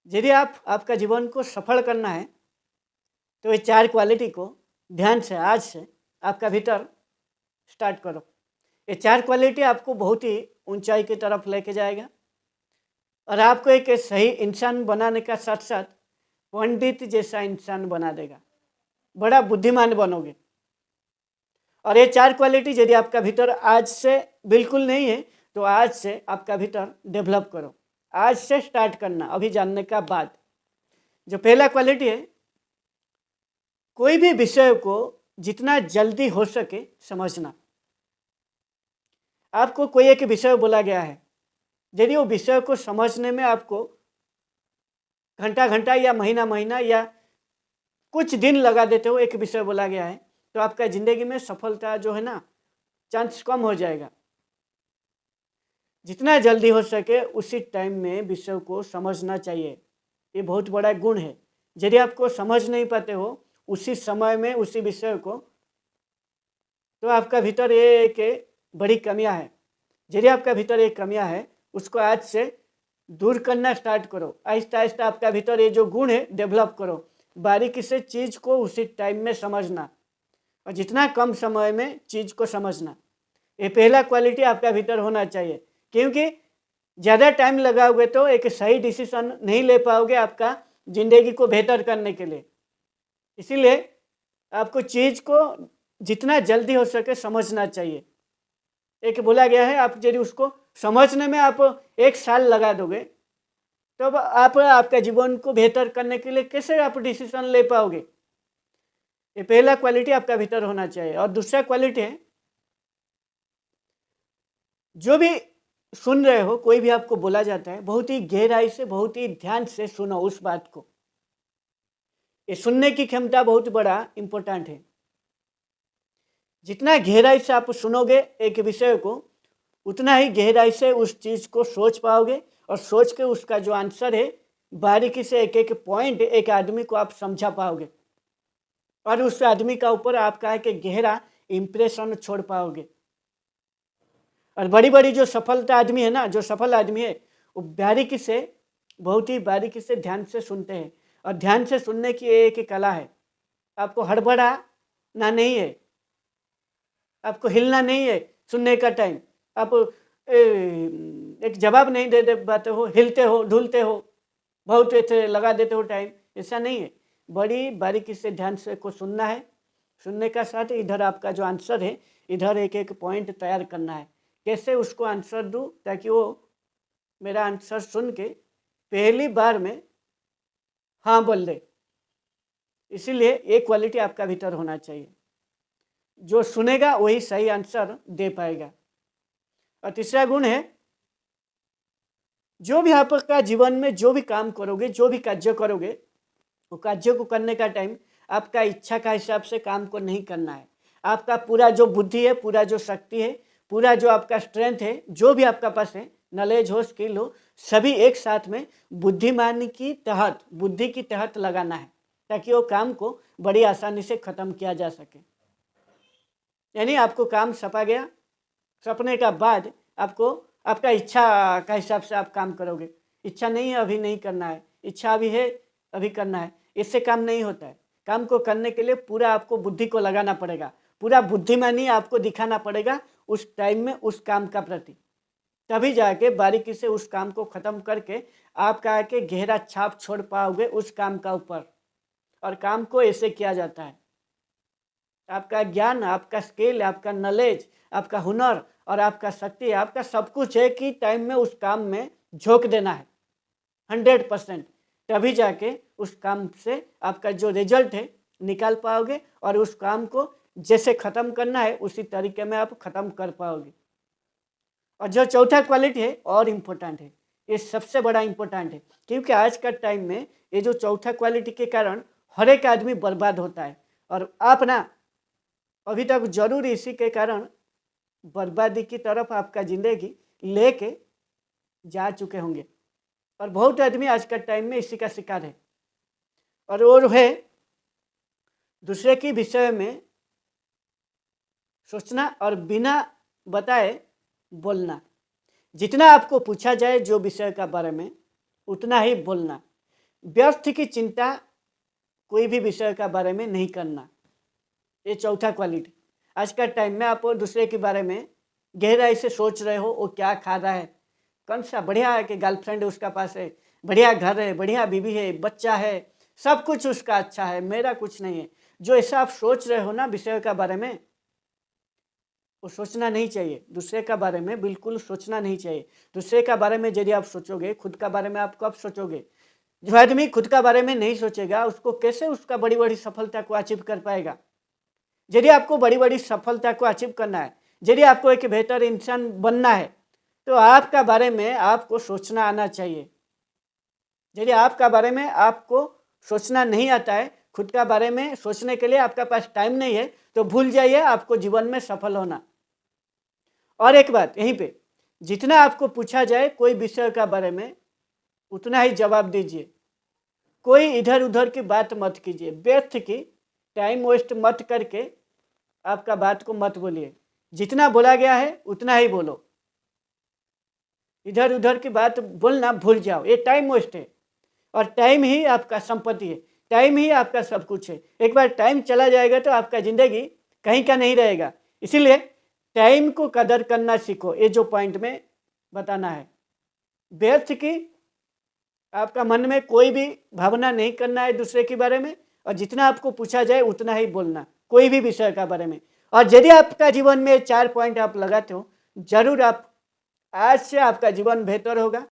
यदि आप आपका जीवन को सफल करना है तो ये 4 क्वालिटी को ध्यान से आज से आपका भीतर स्टार्ट करो। ये 4 क्वालिटी आपको बहुत ही ऊंचाई की तरफ लेके जाएगा और आपको एक सही इंसान बनाने का साथ साथ पंडित जैसा इंसान बना देगा, बड़ा बुद्धिमान बनोगे। और ये 4 क्वालिटी यदि आपका भीतर आज से बिल्कुल नहीं है तो आज से आपका भीतर डेवलप करो, आज से स्टार्ट करना। अभी जानने का बाद जो पहला क्वालिटी है, कोई भी विषय को जितना जल्दी हो सके समझना। आपको कोई एक विषय बोला गया है, यदि वो विषय को समझने में आपको घंटा घंटा या महीना महीना या कुछ दिन लगा देते हो, एक विषय बोला गया है, तो आपका ज़िंदगी में सफलता जो है ना, चांस कम हो जाएगा। जितना जल्दी हो सके उसी टाइम में विषय को समझना चाहिए। ये बहुत बड़ा गुण है। यदि आपको समझ नहीं पाते हो उसी समय में उसी विषय को, तो आपका भीतर ये एक बड़ी कमियां है। यदि आपका भीतर एक कमियां है उसको आज से दूर करना स्टार्ट करो। आहिस्ता आहिस्ता आपका भीतर ये जो गुण है डेवलप करो, बारीकी से चीज़ को उसी टाइम में समझना और जितना कम समय में चीज़ को समझना। ये पहला क्वालिटी आपका भीतर होना चाहिए, क्योंकि ज़्यादा टाइम लगाओगे तो एक सही डिसीजन नहीं ले पाओगे आपका ज़िंदगी को बेहतर करने के लिए। इसीलिए आपको चीज़ को जितना जल्दी हो सके समझना चाहिए। एक बोला गया है, आप यदि उसको समझने में आप 1 साल लगा दोगे तब आप आपका जीवन को बेहतर करने के लिए कैसे आप डिसीजन ले पाओगे। ये पहला क्वालिटी आपका भीतर होना चाहिए। और दूसरा क्वालिटी है, जो भी सुन रहे हो, कोई भी आपको बोला जाता है, बहुत ही गहराई से बहुत ही ध्यान से सुनो उस बात को। ये सुनने की क्षमता बहुत बड़ा इम्पोर्टेंट है। जितना गहराई से आप सुनोगे एक विषय को, उतना ही गहराई से उस चीज़ को सोच पाओगे और सोच के उसका जो आंसर है बारीकी से एक एक पॉइंट एक आदमी को आप समझा पाओगे और उस आदमी का ऊपर आपका एक गहरा इम्प्रेशन छोड़ पाओगे। और बड़ी बड़ी जो सफलता आदमी है ना, जो सफल आदमी है, वो बारीकी से बहुत ही बारीकी से ध्यान से सुनते हैं। और ध्यान से सुनने की एक कला है। आपको हड़बड़ाना नहीं है, आपको हिलना नहीं है सुनने का टाइम। आप एक जवाब नहीं दे पाते हो, हिलते हो, ढूलते हो, बहुत ऐसे लगा देते हो टाइम, ऐसा नहीं है। बड़ी बारीकी से ध्यान से को सुनना है। सुनने का साथ इधर आपका जो आंसर है, इधर एक एक पॉइंट तैयार करना है, कैसे उसको आंसर दूँ ताकि वो मेरा आंसर सुन के पहली बार में हाँ बोल दे। इसीलिए ये क्वालिटी आपका भीतर होना चाहिए। जो सुनेगा वही सही आंसर दे पाएगा। और तीसरा गुण है, जो भी आपका जीवन में जो भी काम करोगे, जो भी कार्य करोगे, वो कार्य को करने का टाइम आपका इच्छा का हिसाब से काम को नहीं करना है। आपका पूरा जो बुद्धि है, पूरा जो शक्ति है, पूरा जो आपका स्ट्रेंथ है, जो भी आपका पास है, नॉलेज हो, स्किल हो, सभी एक साथ में बुद्धिमान की तहत, बुद्धि की तहत लगाना है ताकि वो काम को बड़ी आसानी से ख़त्म किया जा सके। यानी आपको काम सपा गया, सपने का बाद आपको आपका इच्छा का हिसाब से आप काम करोगे। इच्छा नहीं है अभी नहीं करना है, इच्छा अभी है अभी करना है, इससे काम नहीं होता है। काम को करने के लिए पूरा आपको बुद्धि को लगाना पड़ेगा, पूरा बुद्धिमानी आपको दिखाना पड़ेगा उस टाइम में उस काम का प्रति। तभी जाके बारीकी से उस काम को ख़त्म करके आपका आके गहरा छाप छोड़ पाओगे उस काम का ऊपर। और काम को ऐसे किया जाता है, आपका ज्ञान, आपका स्किल, आपका नॉलेज, आपका हुनर और आपका शक्ति, आपका सब कुछ है कि टाइम में उस काम में झोंक देना है 100%। तभी जाके उस काम से आपका जो रिजल्ट है निकाल पाओगे और उस काम को जैसे ख़त्म करना है उसी तरीके में आप ख़त्म कर पाओगे। और जो चौथा क्वालिटी है और इम्पोर्टेंट है, ये सबसे बड़ा इम्पोर्टेंट है, क्योंकि आज का टाइम में ये जो चौथा क्वालिटी के कारण हर एक आदमी बर्बाद होता है। और आप ना अभी तक जरूर इसी के कारण बर्बादी की तरफ आपका ज़िंदगी लेके जा चुके होंगे। और बहुत आदमी आज का टाइम में इसी का शिकार है। और वो है दूसरे के विषय में सोचना और बिना बताए बोलना। जितना आपको पूछा जाए जो विषय का बारे में, उतना ही बोलना। व्यर्थ की चिंता कोई भी विषय का बारे में नहीं करना, ये चौथा क्वालिटी। आज का टाइम में आप दूसरे के बारे में गहराई से सोच रहे हो, वो क्या खा रहा है, कौन सा बढ़िया है कि गर्लफ्रेंड उसका पास है, बढ़िया घर है, बढ़िया बीवी है, बच्चा है, सब कुछ उसका अच्छा है, मेरा कुछ नहीं है। जो ऐसा आप सोच रहे हो ना विषय का बारे में, वो सोचना नहीं चाहिए। दूसरे का बारे में बिल्कुल सोचना नहीं चाहिए। दूसरे का बारे में यदि आप सोचोगे, खुद का बारे में आप कब सोचोगे? जो आदमी खुद का बारे में नहीं सोचेगा, उसको कैसे उसका बड़ी बड़ी सफलता को अचीव कर पाएगा? यदि आपको बड़ी बड़ी सफलता को अचीव करना है, यदि आपको एक बेहतर इंसान बनना है, तो आपका बारे में आपको सोचना आना चाहिए। यदि आपका बारे में आपको सोचना नहीं आता है, खुद का बारे में सोचने के लिए आपका पास टाइम नहीं है, तो भूल जाइए आपको जीवन में सफल होना। और एक बात यहीं पे, जितना आपको पूछा जाए कोई विषय का बारे में, उतना ही जवाब दीजिए। कोई इधर उधर की बात मत कीजिए, व्यर्थ की टाइम वेस्ट मत करके आपका बात को मत बोलिए। जितना बोला गया है उतना ही बोलो, इधर उधर की बात बोलना भूल जाओ, ये टाइम वेस्ट है। और टाइम ही आपका संपत्ति है, टाइम ही आपका सब कुछ है। एक बार टाइम चला जाएगा तो आपका ज़िंदगी कहीं का नहीं रहेगा। इसीलिए टाइम को कदर करना सीखो, ये जो पॉइंट में बताना है। व्यर्थ की आपका मन में कोई भी भावना नहीं करना है दूसरे के बारे में, और जितना आपको पूछा जाए उतना ही बोलना, कोई भी विषय का बारे में। और यदि आपका जीवन में 4 पॉइंट आप लगाते हो, जरूर आप आज से आपका जीवन बेहतर होगा,